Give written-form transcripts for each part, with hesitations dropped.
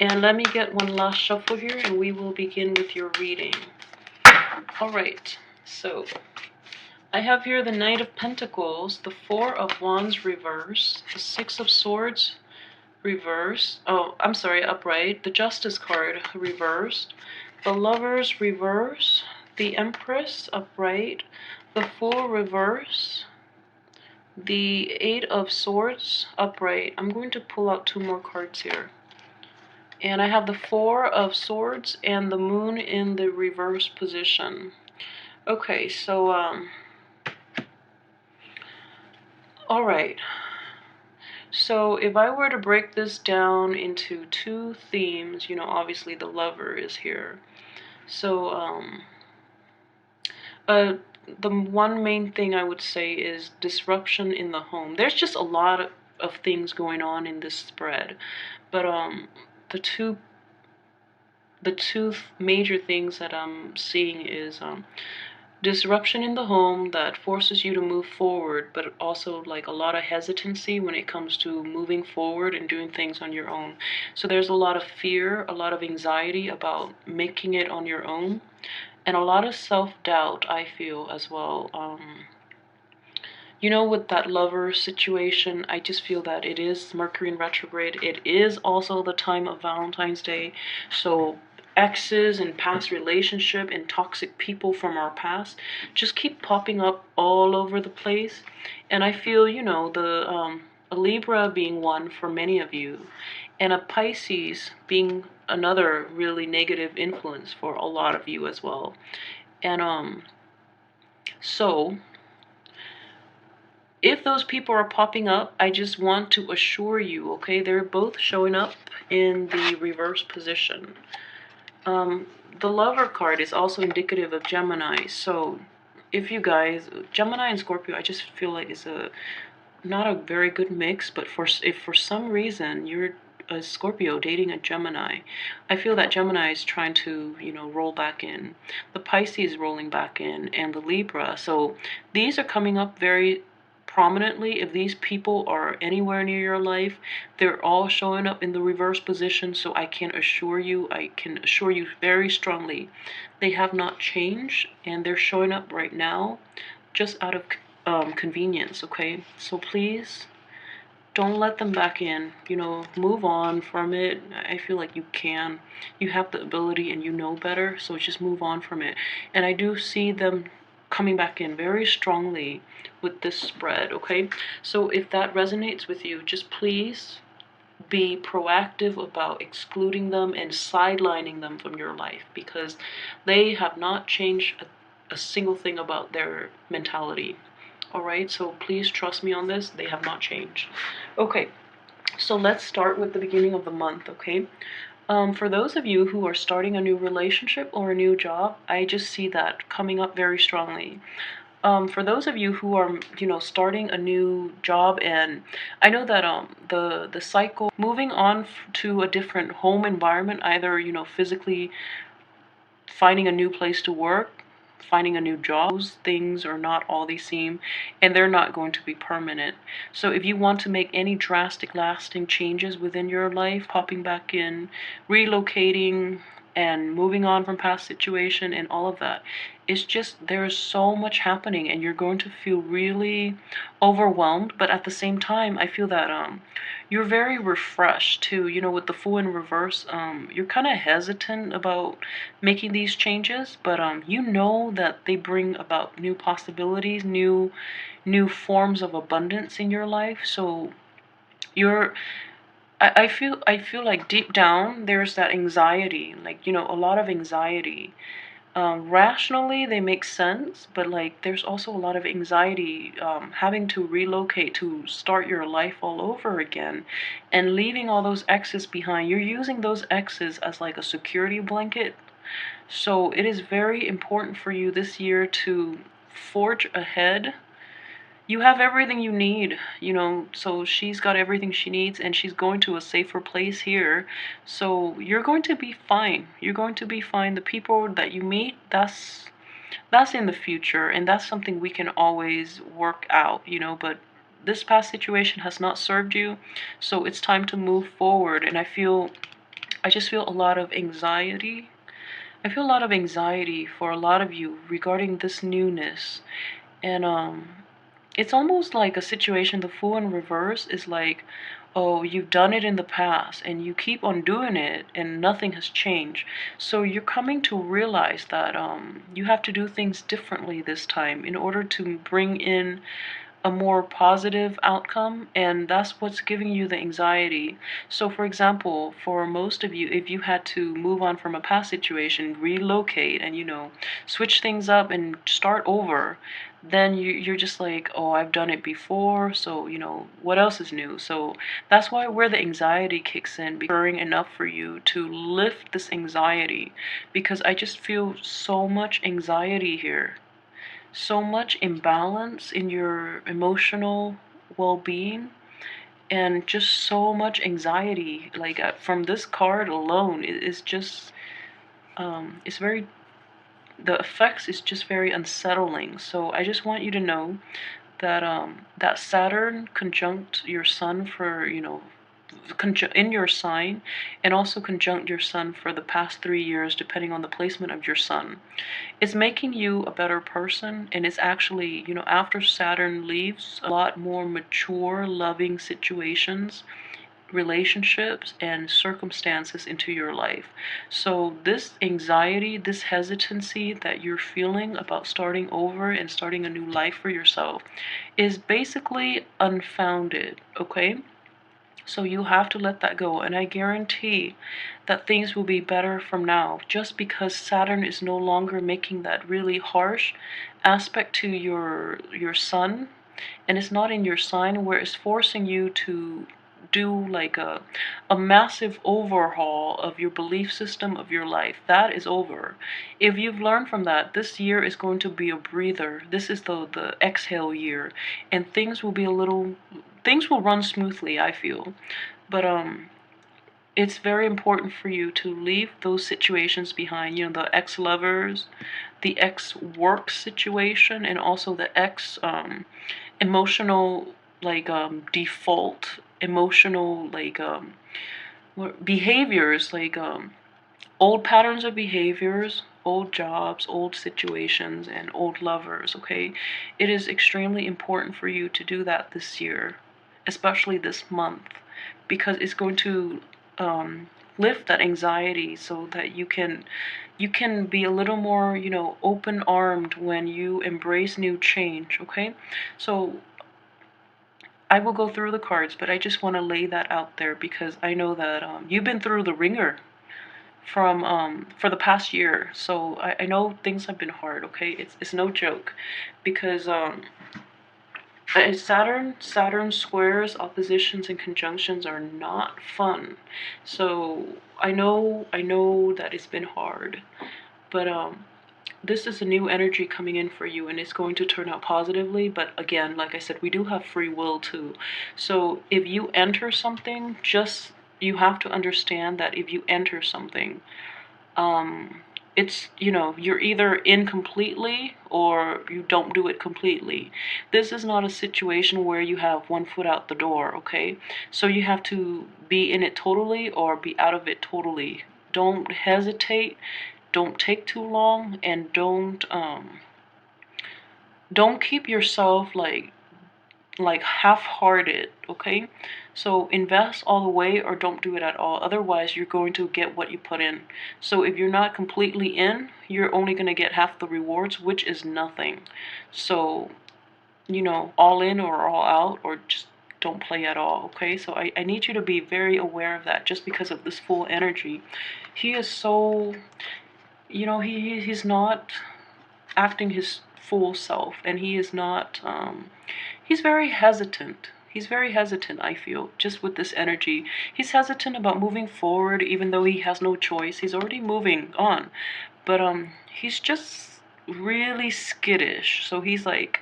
And let me get one last shuffle here and we will begin with your reading. Alright, so I have here the Knight of Pentacles, the Four of Wands reverse, the Six of Swords reverse. Oh, I'm sorry, upright. The Justice card reversed. The Lovers reverse. The Empress upright. The Fool reverse. The Eight of Swords upright. I'm going to pull out two more cards here. And I have the Four of Swords and the Moon in the reverse position. Okay, so, alright. So if I were to break this down into two themes, you know, obviously the Lover is here. So, the one main thing I would say is disruption in the home. There's just a lot of things going on in this spread. But, the two major things that I'm seeing is, disruption in the home that forces you to move forward, but also like a lot of hesitancy when it comes to moving forward and doing things on your own. So there's a lot of fear, a lot of anxiety about making it on your own, and a lot of self-doubt, I feel, as well. You know, with that Lover situation, I just feel that it is Mercury in retrograde. It is also the time of Valentine's Day. So exes and past relationship and toxic people from our past just keep popping up all over the place. And I feel, you know, a Libra being one for many of you, and a Pisces being another really negative influence for a lot of you as well. And so if those people are popping up, I just want to assure you, okay, they're both showing up in the reverse position. The Lover card is also indicative of Gemini. So if you guys, Gemini and Scorpio, I just feel like it's not a very good mix. But if for some reason you're a Scorpio dating a Gemini, I feel that Gemini is trying to, you know, roll back in. The Pisces rolling back in, and the Libra. So these are coming up very prominently. If these people are anywhere near your life, they're all showing up in the reverse position. So I can assure you very strongly, they have not changed, and they're showing up right now just out of convenience. Okay, so please don't let them back in. You know, move on from it. I feel like you have the ability and you know better, so just move on from it. And I do see them coming back in very strongly with this spread. Okay, so if that resonates with you, just please be proactive about excluding them and sidelining them from your life, because they have not changed a single thing about their mentality. Alright, so please trust me on this. They have not changed. Okay, so let's start with the beginning of the month, okay? For those of you who are starting a new relationship or a new job, I just see that coming up very strongly. For those of you who are, you know, starting a new job, and I know that the cycle moving on to a different home environment, either, you know, physically finding a new place to work, finding a new job, those things are not all they seem, and they're not going to be permanent. So if you want to make any drastic lasting changes within your life, popping back in, relocating, and moving on from past situation and all of that, it's just there's so much happening and you're going to feel really overwhelmed. But at the same time, I feel that you're very refreshed too. You know, with the Fool in reverse, you're kind of hesitant about making these changes, but you know that they bring about new possibilities, new forms of abundance in your life. So you're I feel like deep down there's that anxiety, like, you know, a lot of anxiety. Rationally they make sense, but like there's also a lot of anxiety, having to relocate to start your life all over again and leaving all those exes behind. You're using those exes as like a security blanket. So it is very important for you this year to forge ahead. You have everything you need, you know, so she's got everything she needs and she's going to a safer place here. So you're going to be fine. You're going to be fine. The people that you meet, that's in the future, and that's something we can always work out, you know, but this past situation has not served you, so it's time to move forward. And I feel I just feel a lot of anxiety. I feel a lot of anxiety for a lot of you regarding this newness. And it's almost like a situation, the Fool in reverse is like, oh, you've done it in the past and you keep on doing it and nothing has changed. So you're coming to realize that you have to do things differently this time in order to bring in a more positive outcome, and that's what's giving you the anxiety. So for example, for most of you, if you had to move on from a past situation, relocate, and switch things up and start over, then you're just like, oh, I've done it before, so what else is new? So that's where the anxiety kicks in, because enough for you to lift this anxiety, because I just feel so much anxiety here, so much imbalance in your emotional well-being, and just so much anxiety. Like from this card alone, it's just it's very, the effects is just very unsettling. So I just want you to know that that Saturn conjunct your sun for in your sign, and also conjunct your sun for the past 3 years, depending on the placement of your sun, it's making you a better person. And it's actually, after Saturn leaves, a lot more mature, loving situations, relationships, and circumstances into your life. So this anxiety, this hesitancy that you're feeling about starting over and starting a new life for yourself is basically unfounded, okay? So you have to let that go, and I guarantee that things will be better from now, just because Saturn is no longer making that really harsh aspect to your sun, and it's not in your sign, where it's forcing you to do like a massive overhaul of your belief system of your life. That is over. If you've learned from that, this year is going to be a breather. This is the exhale year, and things will run smoothly, I feel. But it's very important for you to leave those situations behind, the ex-lovers, the ex-work situation, and also the emotional, like default emotional, like behaviors, like old patterns of behaviors, old jobs, old situations, and old lovers, okay? It is extremely important for you to do that this year, especially this month, because it's going to lift that anxiety, so that you can be a little more, open-armed when you embrace new change, okay? So I will go through the cards, but I just want to lay that out there, because I know that you've been through the ringer from for the past year. So I know things have been hard, okay? It's no joke, because Saturn squares, oppositions, and conjunctions are not fun. So I know that it's been hard, but this is a new energy coming in for you, and it's going to turn out positively. But again, like I said, we do have free will too. So if you enter something, you have to understand that if you enter something, it's, you're either in completely or you don't do it completely. This is not a situation where you have one foot out the door, okay? So you have to be in it totally or be out of it totally. Don't hesitate, don't take too long, and don't keep yourself like half-hearted, okay? So invest all the way or don't do it at all. Otherwise, you're going to get what you put in. So if you're not completely in, you're only going to get half the rewards, which is nothing. So, all in or all out, or just don't play at all, okay? So I need you to be very aware of that, just because of this full energy. He is so, he's not acting his full self, and he is not he's very hesitant. He's very hesitant, I feel, just with this energy. He's hesitant about moving forward, even though he has no choice. He's already moving on, but he's just really skittish. So he's like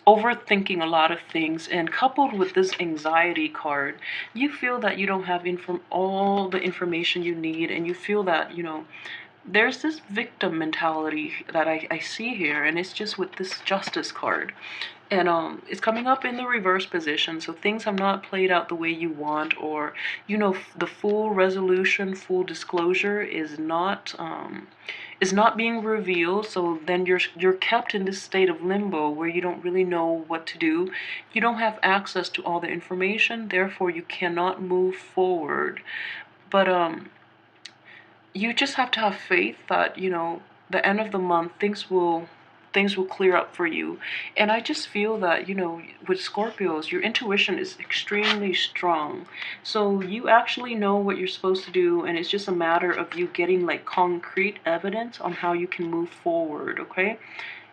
overthinking a lot of things, and coupled with this anxiety card, you feel that you don't have all the information you need, and you feel that there's this victim mentality that I see here, and it's just with this Justice card. And it's coming up in the reverse position, so things have not played out the way you want, or the full resolution, full disclosure is not being revealed. So then you're kept in this state of limbo where you don't really know what to do. You don't have access to all the information, therefore you cannot move forward. But you just have to have faith that the end of the month things will clear up for you. And I just feel that with Scorpios, your intuition is extremely strong, so you actually know what you're supposed to do, and it's just a matter of you getting like concrete evidence on how you can move forward. Okay,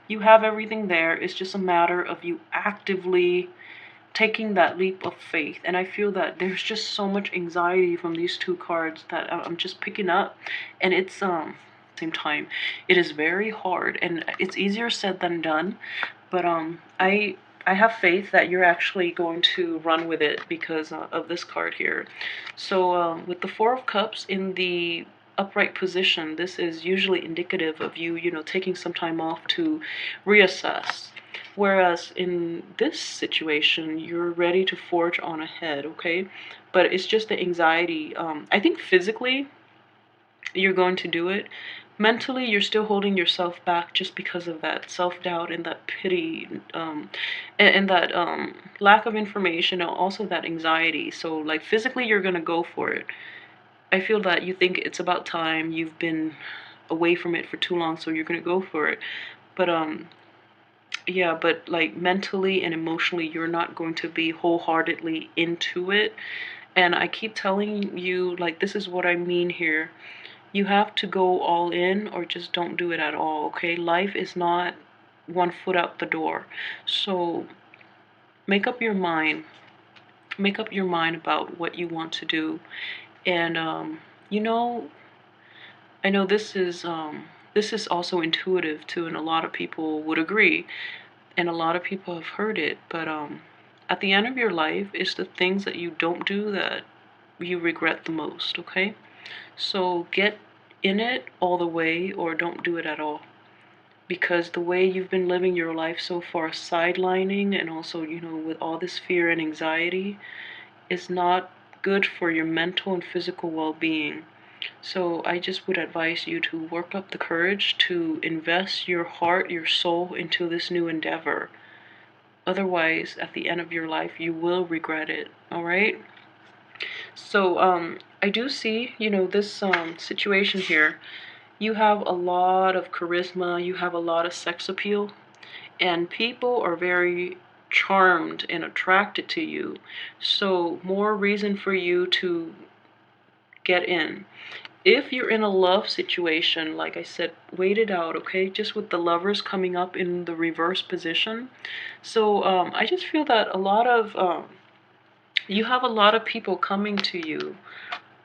you have everything there. It's just a matter of you actively taking that leap of faith. And I feel that there's just so much anxiety from these two cards that I'm just picking up, and it's same time it is very hard, and it's easier said than done. But I have faith that you're actually going to run with it because of this card here. So with the Four of Cups in the upright position, this is usually indicative of you taking some time off to reassess. Whereas in this situation, you're ready to forge on ahead, okay? But it's just the anxiety. I think physically, you're going to do it. Mentally, you're still holding yourself back just because of that self-doubt and that pity, and that lack of information, and also that anxiety. So, like, physically, you're going to go for it. I feel that you think it's about time. You've been away from it for too long, so you're going to go for it. But yeah, but like mentally and emotionally, you're not going to be wholeheartedly into it. And I keep telling you, like, this is what I mean here. You have to go all in or just don't do it at all, okay? Life is not one foot out the door. So make up your mind. Make up your mind about what you want to do. And you know, I know this is also intuitive too, and a lot of people would agree, and a lot of people have heard it. But at the end of your life, it's the things that you don't do that you regret the most. Okay, so get in it all the way, or don't do it at all. Because the way you've been living your life so far, sidelining, and also with all this fear and anxiety, is not good for your mental and physical well-being. So I just would advise you to work up the courage to invest your heart, your soul into this new endeavor. Otherwise, at the end of your life, you will regret it. All right? So I do see, this situation here. You have a lot of charisma, you have a lot of sex appeal, and people are very charmed and attracted to you. So more reason for you to get in. If you're in a love situation, like I said, wait it out, okay? Just with the Lovers coming up in the reverse position. So I just feel that you have a lot of people coming to you.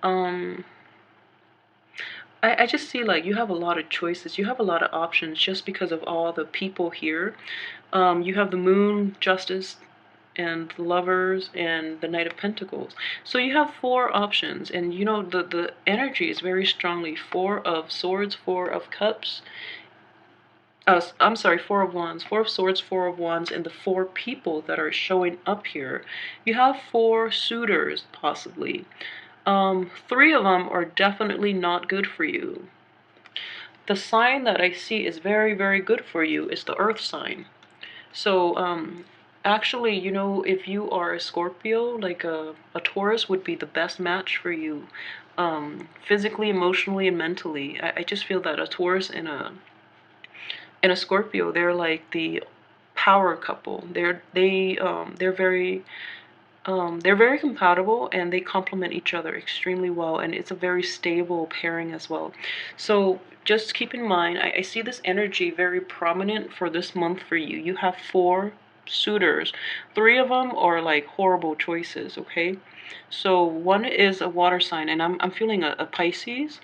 Um, I just see like you have a lot of choices. You have a lot of options just because of all the people here. You have the Moon, Justice, and the Lovers, and the Knight of Pentacles. So you have four options, and the energy is very strongly Four of Swords, Four of Cups. I'm sorry, Four of Wands, Four of Swords, Four of Wands, and the four people that are showing up here. You have four suitors, possibly. Three of them are definitely not good for you. The sign that I see is very, very good for you is the Earth sign. So, actually, if you are a Scorpio, like a Taurus would be the best match for you, physically, emotionally, and mentally. I just feel that a Taurus and a Scorpio, they're like the power couple. They're very compatible, and they complement each other extremely well, and it's a very stable pairing as well. So just keep in mind, I see this energy very prominent for this month for you. You have four suitors. Three of them are like horrible choices, okay? So one is a water sign, and I'm feeling a Pisces,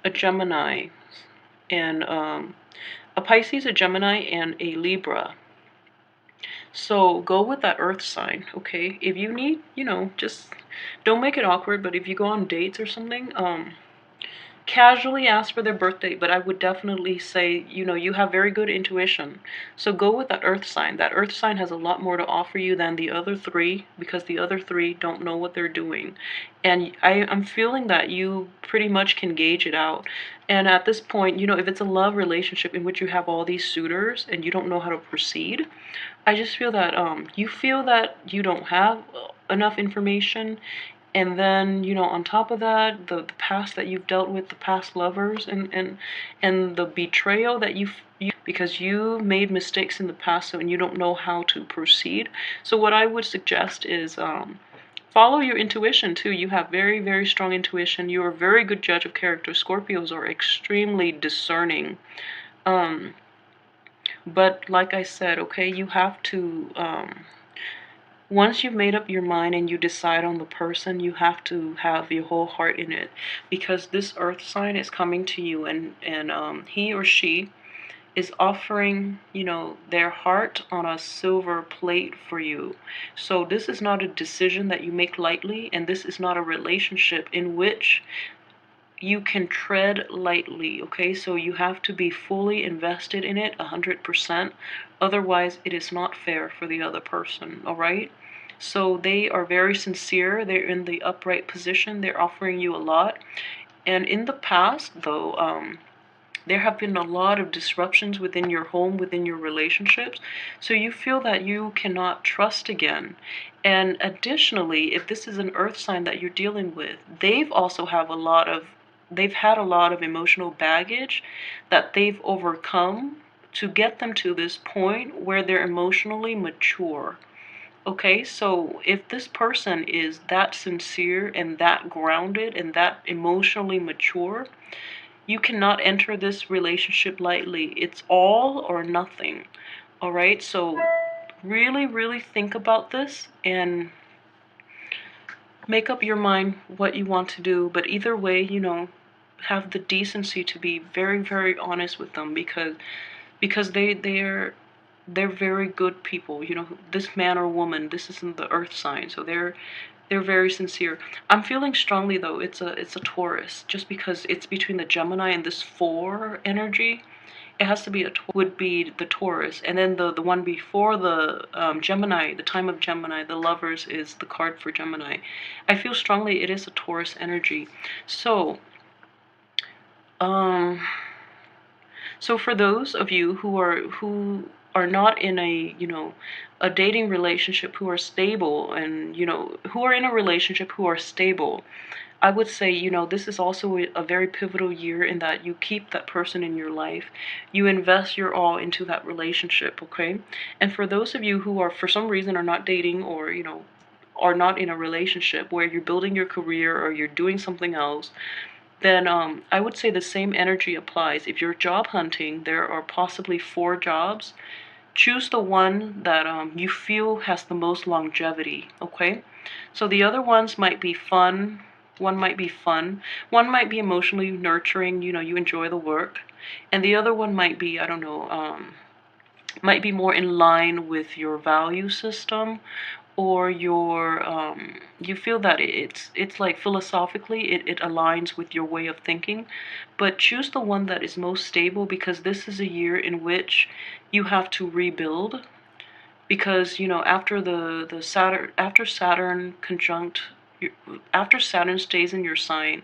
a Gemini, and a Pisces, a Gemini, and a Libra. So go with that Earth sign, okay? If you need, just don't make it awkward, but if you go on dates or something, casually ask for their birthday, but I would definitely say, you know, you have very good intuition. So go with that earth sign. That earth sign has a lot more to offer you than the other three, because the other three don't know what they're doing. And I'm feeling that you pretty much can gauge it out. And at this point, you know, if it's a love relationship in which you have all these suitors and you don't know how to proceed, I just feel that you don't have enough information, and then, you know, on top of that, the past that you've dealt with, the past lovers, and the betrayal that you, because you made mistakes in the past, so, and you don't know how to proceed. So what I would suggest is follow your intuition too. You have very, very strong intuition. You're a very good judge of character. Scorpios are extremely discerning. Um, but like I said, okay, you have to once you've made up your mind and you decide on the person, you have to have your whole heart in it, because this earth sign is coming to you, and he or she is offering, you know, their heart on a silver plate for you. So this is not a decision that you make lightly, and this is not a relationship in which you can tread lightly, okay? So you have to be fully invested in it 100%. Otherwise, it is not fair for the other person, all right? So they are very sincere. They're in the upright position. They're offering you a lot. And in the past, though, there have been a lot of disruptions within your home, within your relationships. So you feel that you cannot trust again. And additionally, if this is an earth sign that you're dealing with, they've had a lot of emotional baggage that they've overcome to get them to this point where they're emotionally mature. Okay, so if this person is that sincere and that grounded and that emotionally mature, you cannot enter this relationship lightly. It's all or nothing. All right, so really, really think about this and make up your mind what you want to do. But either way, you know, have the decency to be very, very honest with them, because they're very good people. You know, this man or woman, this isn't the earth sign, so they're very sincere. I'm feeling strongly though it's a Taurus, just because it's between the Gemini and this 4 energy. It has to be would be the Taurus, and then the one before the Gemini, the time of Gemini, the Lovers, is the card for Gemini. I feel strongly it is a Taurus energy. So um so for those of you who are not in a, you know, a dating relationship, who are stable, and, you know, who are in a relationship who are stable, I would say, you know, this is also a very pivotal year in that you keep that person in your life. You invest your all into that relationship, okay? And for those of you who are, for some reason, are not dating, or, you know, are not in a relationship where you're building your career or you're doing something else, then I would say the same energy applies. If you're job hunting, there are possibly 4 jobs. Choose the one that you feel has the most longevity, okay? So the other ones might be fun. One might be fun. One might be emotionally nurturing, you know, you enjoy the work. And the other one might be, I don't know, might be more in line with your value system, or your you feel that it's like philosophically it aligns with your way of thinking. But choose the one that is most stable, because this is a year in which you have to rebuild. Because, you know, after the Saturn, after Saturn conjunct, after Saturn stays in your sign,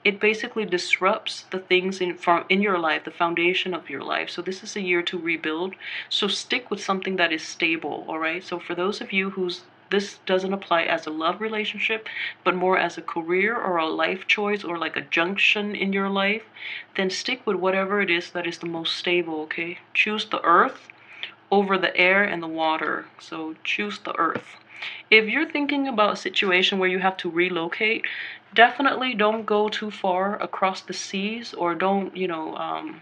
it basically disrupts the things in your life, the foundation of your life. So this is a year to rebuild. So stick with something that is stable, all right? So for those of you whose this doesn't apply as a love relationship, but more as a career or a life choice, or like a junction in your life, then stick with whatever it is that is the most stable, okay? Choose the earth over the air and the water. So choose the earth. If you're thinking about a situation where you have to relocate, definitely don't go too far across the seas, or don't, you know,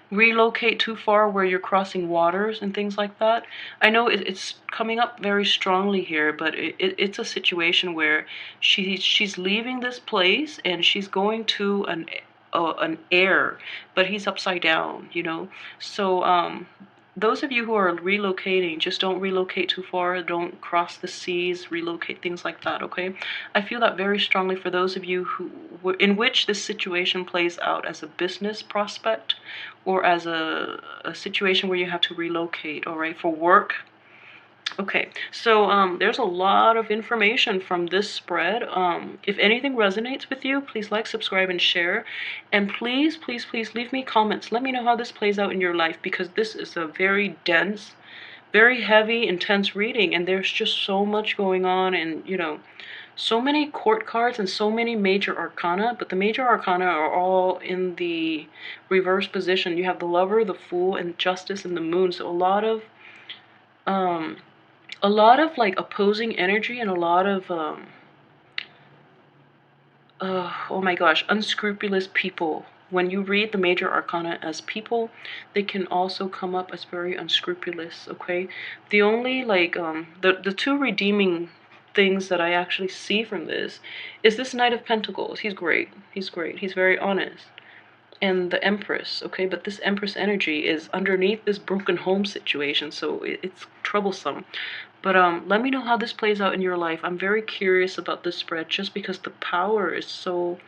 relocate too far where you're crossing waters and things like that. I know it's coming up very strongly here, but it's a situation where she's leaving this place and she's going to an air, but he's upside down, you know. So those of you who are relocating, just don't relocate too far. Don't cross the seas, relocate, things like that, okay? I feel that very strongly for those of you who, in which this situation plays out as a business prospect or as a situation where you have to relocate, all right, for work. Okay, so there's a lot of information from this spread. If anything resonates with you, please like, subscribe, and share. And please, please, please leave me comments. Let me know how this plays out in your life, because this is a very dense, very heavy, intense reading, and there's just so much going on, and so many court cards and so many major arcana, but the major arcana are all in the reverse position. You have the Lover, the Fool, and Justice, and the Moon. So a lot of like opposing energy, and a lot of oh my gosh, unscrupulous people. When you read the major arcana as people, they can also come up as very unscrupulous, okay? The only like the two redeeming things that I actually see from this is this Knight of Pentacles. He's great. He's great. He's very honest. And the Empress, okay? But this Empress energy is underneath this broken home situation, so it's troublesome. But let me know how this plays out in your life. I'm very curious about this spread, just because the power is so,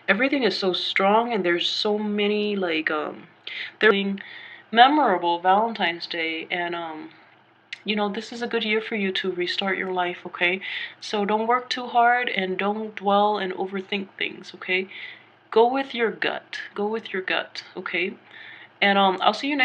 everything is so strong, and there's so many like they're memorable Valentine's Day, and this is a good year for you to restart your life, okay? So don't work too hard, and don't dwell and overthink things, okay? Go with your gut. Go with your gut, okay? And I'll see you next